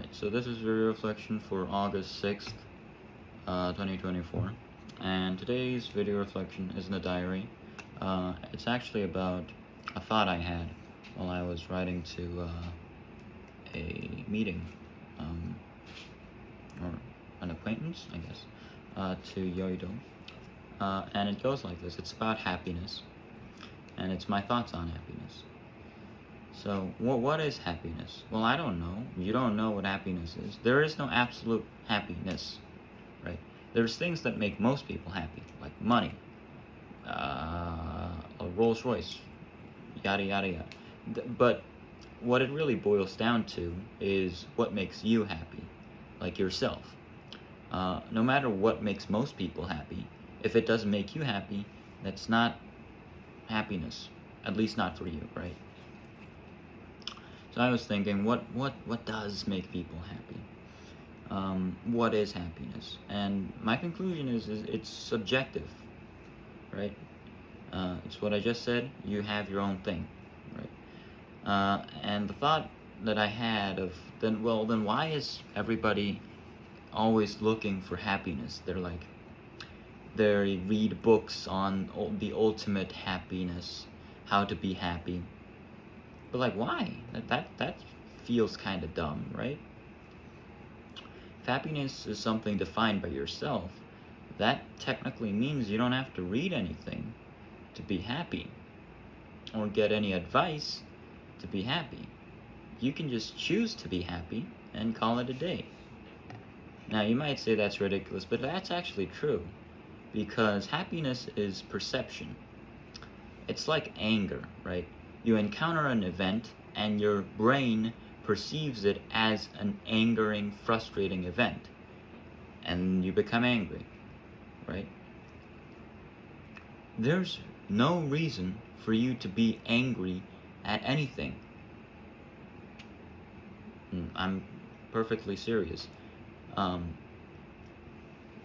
Alright, so this is video reflection for August 6th, 2024. And today's video reflection isn't a diary. It's actually about a thought I had while I was writing to a meeting, or an acquaintance, I guess, to Yoido. And it goes like this. It's about happiness, and it's my thoughts on happiness. So, what is happiness? Well, I don't know. You don't know what happiness is. There is no absolute happiness, right? There's things that make most people happy, like money, a Rolls Royce, yada, yada, yada. But what it really boils down to is what makes you happy, like yourself. No matter what makes most people happy, if it doesn't make you happy, that's not happiness, at least not for you, right? So I was thinking, what does make people happy? What is happiness? And my conclusion is it's subjective, right? It's what I just said. You have your own thing, right? And the thought that I had of then why is everybody always looking for happiness? They read books on the ultimate happiness, how to be happy. But like, why? That feels kind of dumb, right? If happiness is something defined by yourself, that technically means you don't have to read anything to be happy, or get any advice to be happy. You can just choose to be happy and call it a day. Now, you might say that's ridiculous, but that's actually true, because happiness is perception. It's like anger, right? You encounter an event, and your brain perceives it as an angering, frustrating event, and you become angry, right? There's no reason for you to be angry at anything. I'm perfectly serious.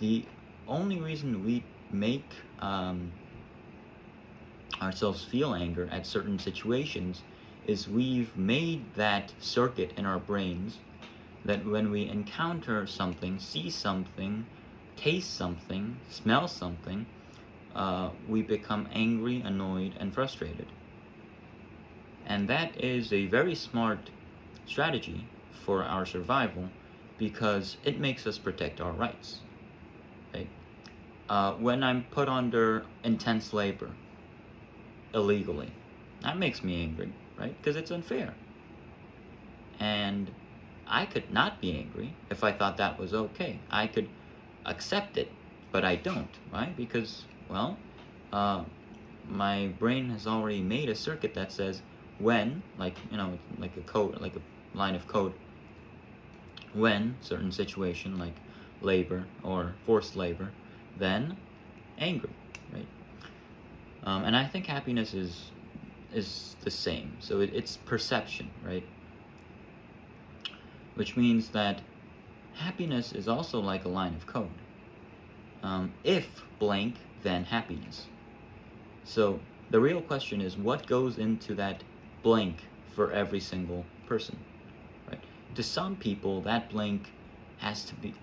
The only reason we make ourselves feel anger at certain situations is we've made that circuit in our brains that when we encounter something, see something, taste something, smell something, we become angry, annoyed, and frustrated. And that is a very smart strategy for our survival, because it makes us protect our rights, right? When I'm put under intense labor illegally, that makes me angry, right? Because it's unfair. And I could not be angry if I thought that was okay. I could accept it, but I don't, right? Because, well, my brain has already made a circuit that says when, like a code, like a line of code, when certain situation like labor or forced labor, then angry, right? And I think happiness is the same. So it's perception, right? Which means that happiness is also like a line of code. If blank, then happiness. So the real question is, what goes into that blank for every single person, right? To some people, that blank has to be,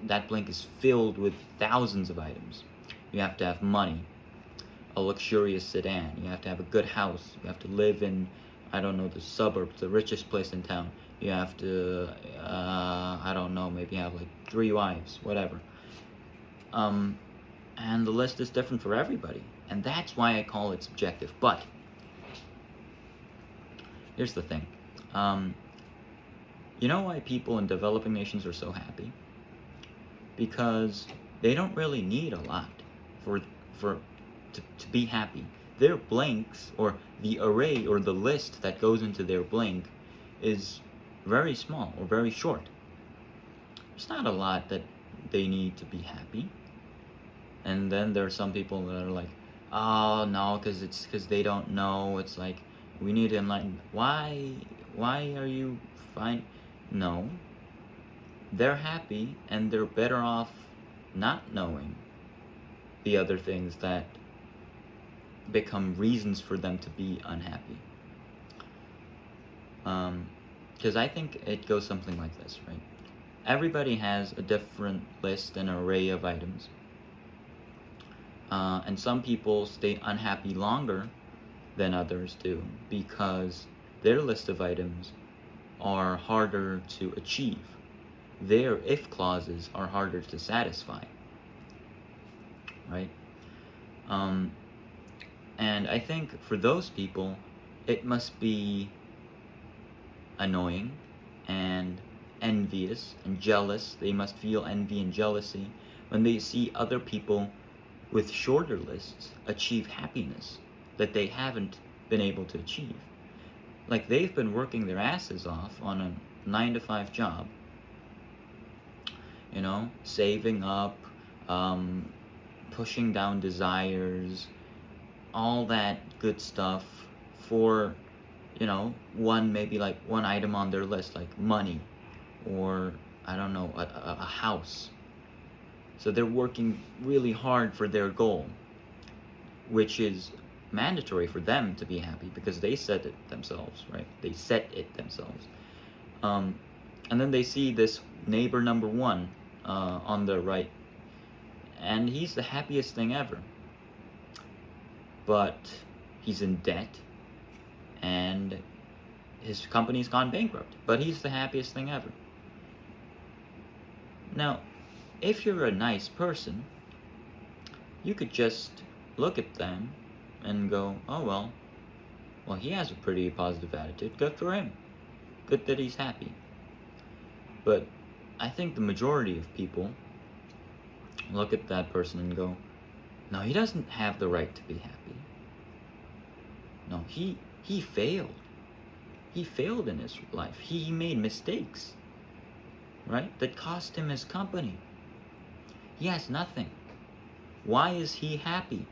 that blank is filled with thousands of items. You have to have money, a luxurious sedan, you have to have a good house, you have to live in, I don't know, the suburbs, the richest place in town, you have to, I don't know, maybe have like 3 wives, whatever. And the list is different for everybody, and that's why I call it subjective. But here's the thing. You know why people in developing nations are so happy? Because they don't really need a lot to be happy. Their blanks, or the array or the list that goes into their blank, is very small or very short. There's not a lot that they need to be happy. And then there are some people that are like, oh no, because they don't know. It's like, we need to enlighten. Why are you fine? No, they're happy, and they're better off not knowing the other things that become reasons for them to be unhappy. because I think it goes something like this, right? Everybody has a different list and array of items. And some people stay unhappy longer than others do because their list of items are harder to achieve. Their if clauses are harder to satisfy, right? And I think for those people, it must be annoying and envious and jealous. They must feel envy and jealousy when they see other people with shorter lists achieve happiness that they haven't been able to achieve. Like, they've been working their asses off on a 9-to-5 job, saving up, pushing down desires, all that good stuff for, maybe like one item on their list, like money, or I don't know, a house. So they're working really hard for their goal, which is mandatory for them to be happy because they set it themselves, right? They set it themselves. And then they see this neighbor number one on the right, and he's the happiest thing ever. But he's in debt, and his company's gone bankrupt, but he's the happiest thing ever. Now, if you're a nice person, you could just look at them and go, oh, well, he has a pretty positive attitude. Good for him. Good that he's happy. But I think the majority of people look at that person and go, no, he doesn't have the right to be happy. No, he failed. He failed in his life. He made mistakes, right? That cost him his company. He has nothing. Why is he happy?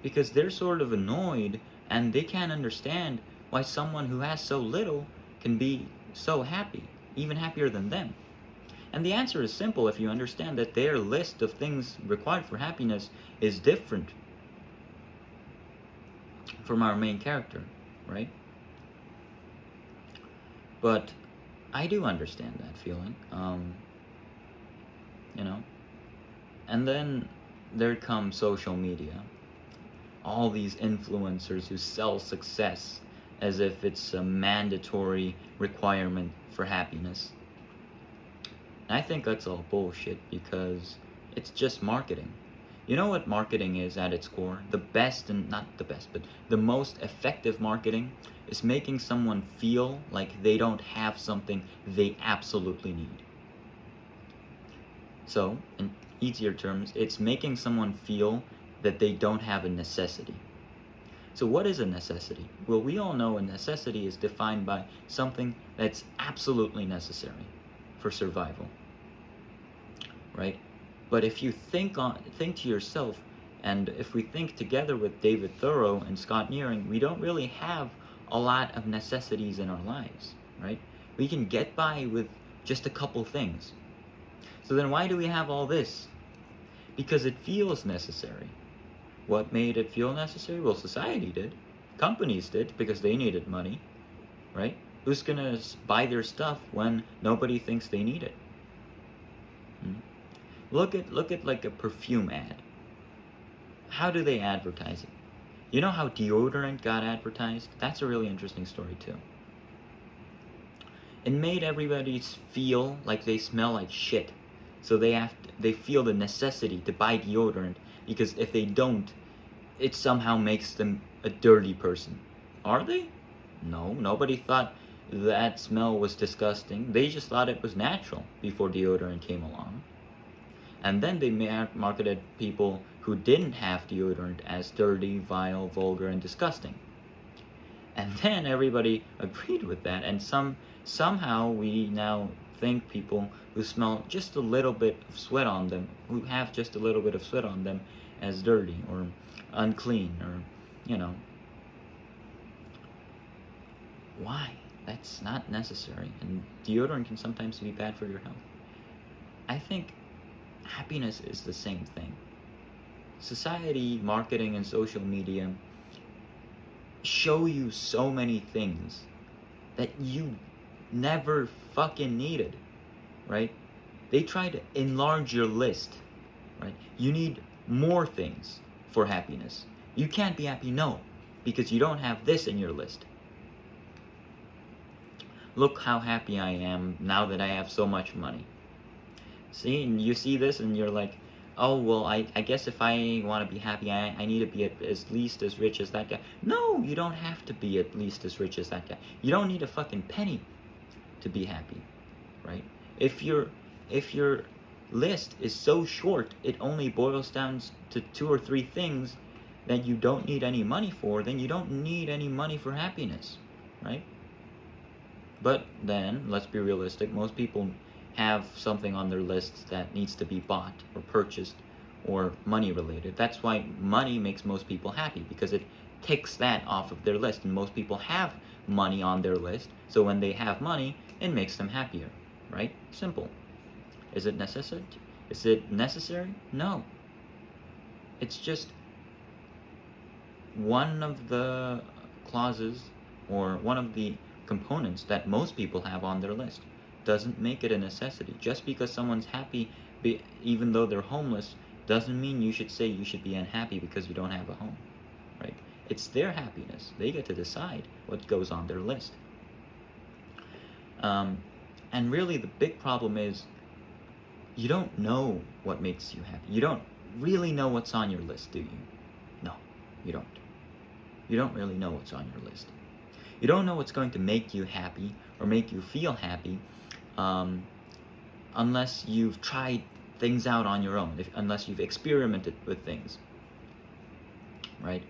Because they're sort of annoyed and they can't understand why someone who has so little can be so happy, even happier than them. And the answer is simple if you understand that their list of things required for happiness is different from our main character, right? But I do understand that feeling, And then there comes social media. All these influencers who sell success as if it's a mandatory requirement for happiness. And I think that's all bullshit because it's just marketing. You know what marketing is at its core? The best, and not the best, but the most effective marketing is making someone feel like they don't have something they absolutely need. So, in easier terms, it's making someone feel that they don't have a necessity. So what is a necessity? Well, we all know a necessity is defined by something that's absolutely necessary for survival, right? But if you think to yourself, and if we think together with David Thoreau and Scott Nearing, we don't really have a lot of necessities in our lives, right? We can get by with just a couple things. So then why do we have all this? Because it feels necessary. What made it feel necessary? Well, society did. Companies did because they needed money, right? Who's gonna buy their stuff when nobody thinks they need it? Look at like a perfume ad. How do they advertise it? You know how deodorant got advertised? That's a really interesting story too. It made everybody feel like they smell like shit. So they feel the necessity to buy deodorant because if they don't, it somehow makes them a dirty person. Are they? No, nobody thought that smell was disgusting. They just thought it was natural before deodorant came along. And then they marketed people who didn't have deodorant as dirty, vile, vulgar, and disgusting. And then everybody agreed with that, and somehow we now think people who smell just a little bit of sweat on them, who have just a little bit of sweat on them, as dirty or unclean, or why? That's not necessary, and deodorant can sometimes be bad for your health. I think happiness is the same thing. Society, marketing, and social media show you so many things that you never fucking needed, right? They try to enlarge your list, right? You need more things for happiness. You can't be happy, no, because you don't have this in your list. Look how happy I am now that I have so much money. See, and you see this and you're like, oh, well, I guess if I want to be happy, I need to be at least as rich as that guy. No, you don't have to be at least as rich as that guy. You don't need a fucking penny to be happy, right? If your list is so short, it only boils down to 2 or 3 things that you don't need any money for, then you don't need any money for happiness, right? But then, let's be realistic, most people have something on their list that needs to be bought or purchased or money related. That's why money makes most people happy, because it takes that off of their list, and most people have money on their list, so when they have money, it makes them happier, right? Simple. Is it necessary? Is it necessary? No. It's just one of the clauses or one of the components that most people have on their list. Doesn't make it a necessity. Just because someone's happy, even though they're homeless, doesn't mean you should say you should be unhappy because you don't have a home, right? It's their happiness. They get to decide what goes on their list. And really the big problem is you don't know what makes you happy. You don't really know what's on your list, do you? No, you don't. You don't really know what's on your list. You don't know what's going to make you happy or make you feel happy unless you've tried things out on your own, unless you've experimented with things, right?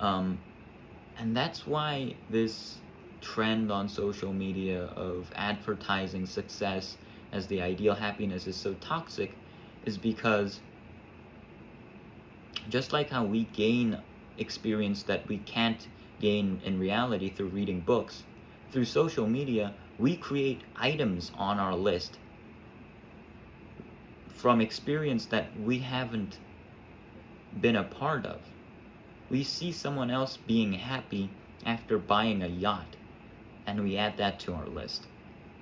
And that's why this trend on social media of advertising success as the ideal happiness is so toxic, is because just like how we gain experience that we can't gain in reality through reading books, through social media we create items on our list from experience that we haven't been a part of. We see someone else being happy after buying a yacht, and we add that to our list.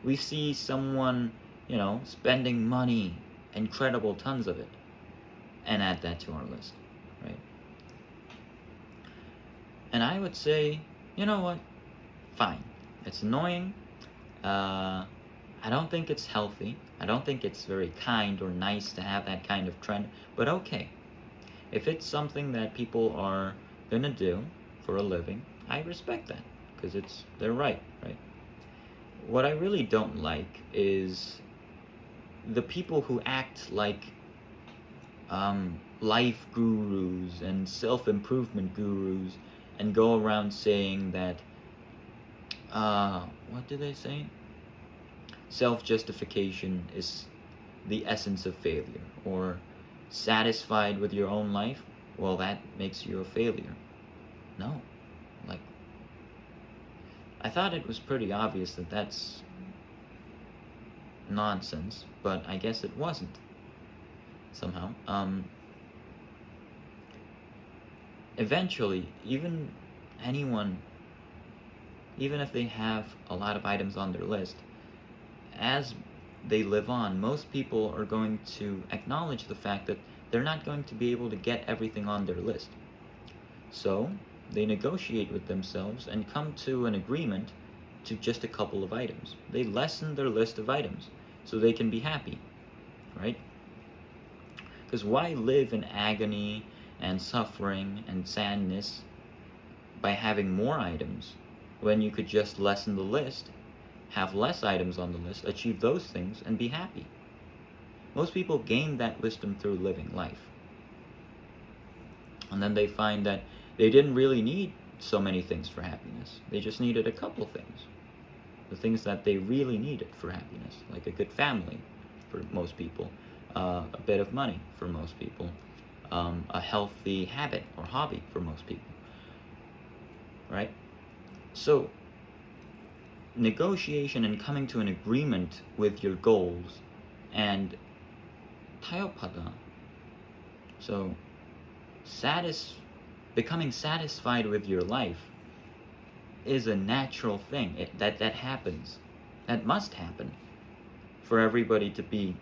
We see someone, spending money, incredible tons of it, and add that to our list, right? And I would say, you know what? Fine. It's annoying. I don't think it's healthy. I don't think it's very kind or nice to have that kind of trend, but okay. If it's something that people are gonna do for a living, I respect that, because they're right? What I really don't like is the people who act like life gurus and self-improvement gurus and go around saying that, what do they say? Self-justification is the essence of failure, or satisfied with your own life, well, that makes you a failure. No. I thought it was pretty obvious that that's nonsense, but I guess it wasn't, somehow. Eventually, even if they have a lot of items on their list, as they live on, most people are going to acknowledge the fact that they're not going to be able to get everything on their list. So they negotiate with themselves and come to an agreement to just a couple of items. They lessen their list of items so they can be happy, right? Because why live in agony and suffering and sadness by having more items when you could just lessen the list, have less items on the list, achieve those things, and be happy? Most people gain that wisdom through living life. And then they find that they didn't really need so many things for happiness. They just needed a couple things. The things that they really needed for happiness, like a good family for most people, a bit of money for most people, a healthy habit or hobby for most people, right? So negotiation and coming to an agreement with your goals and 타협하다. So becoming satisfied with your life is a natural thing. That happens. that must happen for everybody to be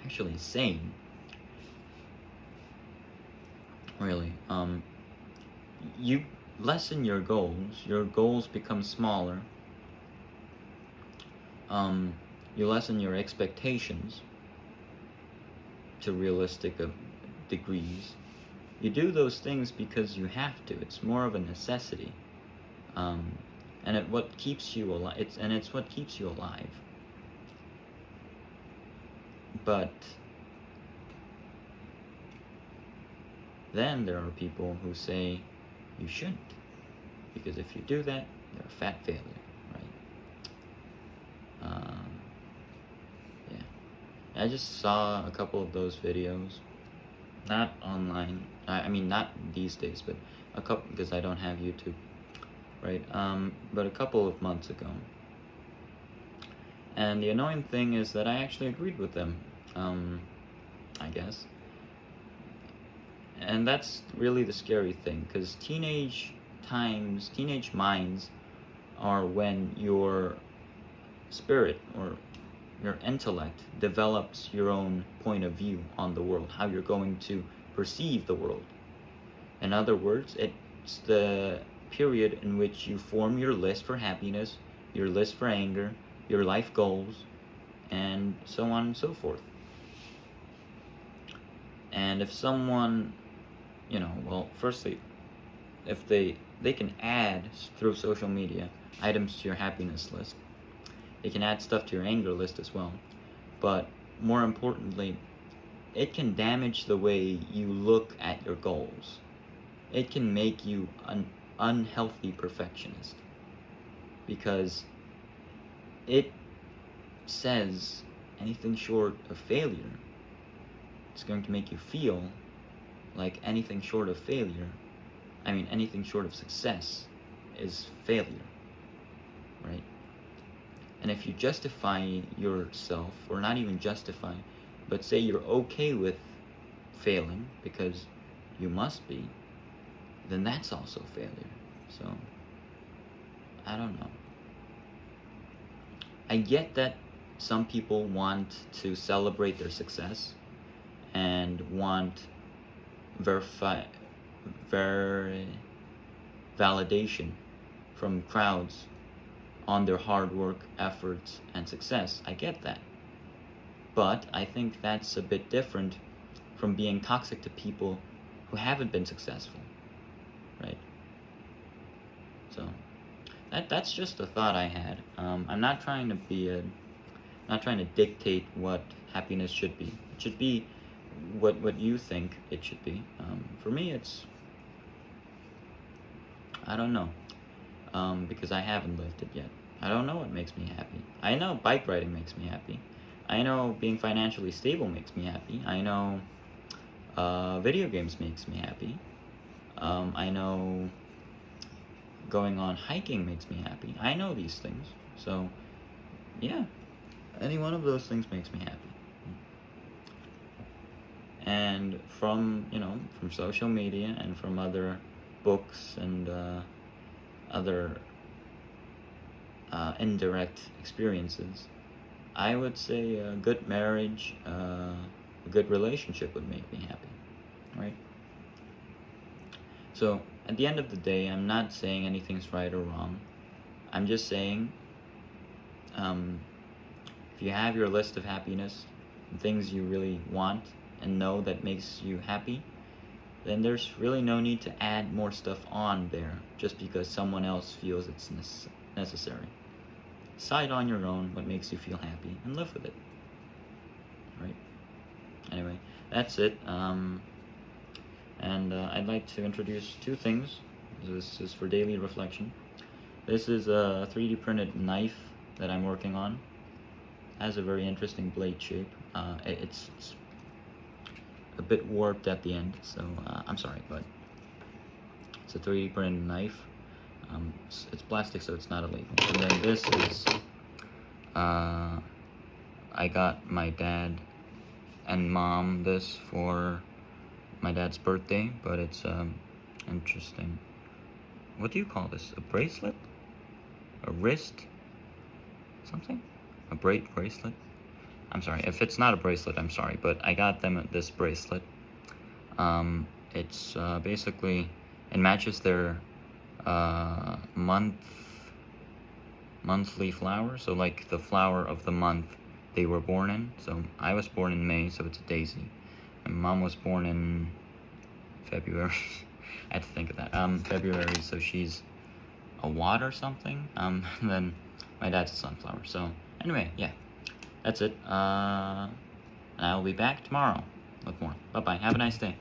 actually sane. Really, you lessen your goals become smaller. You lessen your expectations to realistic degrees. You do those things because you have to. It's more of a necessity, and what keeps you alive. It's what keeps you alive. But then there are people who say you shouldn't, because if you do that, you're a fat failure, right? Yeah. I just saw a couple of those videos, not online. I mean, not these days, but a couple, because I don't have YouTube, right? But a couple of months ago. And the annoying thing is that I actually agreed with them, I guess. And that's really the scary thing, because teenage minds are when your spirit or your intellect develops your own point of view on the world, how you're going to perceive the world. In other words, it's the period in which you form your list for happiness, your list for anger, your life goals, and so on and so forth. And if someone, well, firstly, if they can add through social media items to your happiness list, they can add stuff to your anger list as well, but more importantly, it can damage the way you look at your goals. It can make you an unhealthy perfectionist, because it says anything short of failure, it's going to make you feel like anything short of anything short of success is failure, right? And if you justify yourself, or not even justify, but say you're okay with failing because you must be, then that's also failure. So, I don't know. I get that some people want to celebrate their success and want validation from crowds on their hard work, efforts, and success. I get that. But I think that's a bit different from being toxic to people who haven't been successful, right? So that's just a thought I had. I'm not trying to dictate what happiness should be. It should be what you think it should be. For me, I don't know, because I haven't lived it yet. I don't know what makes me happy. I know bike riding makes me happy. I know being financially stable makes me happy. I know video games makes me happy. I know going on hiking makes me happy. I know these things. So, yeah, any one of those things makes me happy. And from social media and from other books and other indirect experiences, I would say a good marriage, a good relationship would make me happy, right? So at the end of the day, I'm not saying anything's right or wrong. I'm just saying, if you have your list of happiness and things you really want and know that makes you happy, then there's really no need to add more stuff on there just because someone else feels it's necessary. Decide on your own what makes you feel happy and live with it, right? Anyway, that's it. And I'd like to introduce two things. This is for daily reflection. This is a 3D printed knife that I'm working on. It has a very interesting blade shape. It's a bit warped at the end, so I'm sorry, but it's a 3D printed knife. It's plastic, so it's not a label. And then this is, I got my dad and mom this for my dad's birthday, but it's interesting. What do you call this? A bracelet? A wrist something? A bracelet? I'm sorry, if it's not a bracelet, I'm sorry, but I got them this bracelet. It's basically, it matches their monthly flower, so like the flower of the month they were born in. So I was born in May, so it's a daisy. And Mom was born in February. I had to think of that. February, so she's a watt or something. And then my dad's a sunflower. So anyway, yeah, that's it. And I will be back tomorrow with more. Bye bye. Have a nice day.